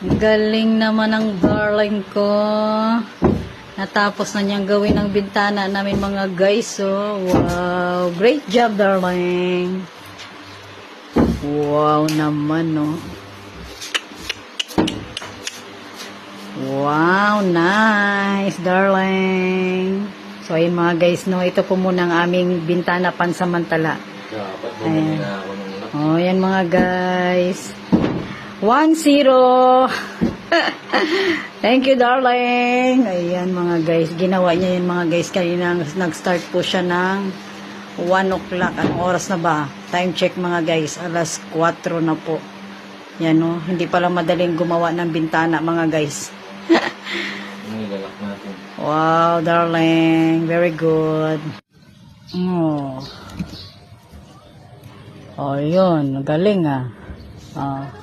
Galing naman ang darling ko. Natapos na niyang gawin ang bintana namin mga guys. Oh. Wow. Great job, darling. Wow naman, no. Wow, nice, darling. So, ayun mga guys, no. Ito po muna ang aming bintana pansamantala. Ayan. Oh, yan mga guys. 1-0. Thank you, darling. Ayan, mga guys. Ginawa niya yan, mga guys. Kanina nag-start po siya ng 1 o'clock. Anong oras na ba? Time check, mga guys. Alas 4 na po. Yan, no. Hindi pala madaling gumawa ng bintana, mga guys. Wow, darling. Very good. Oh. Oh, yun. Galing, ah. Oh.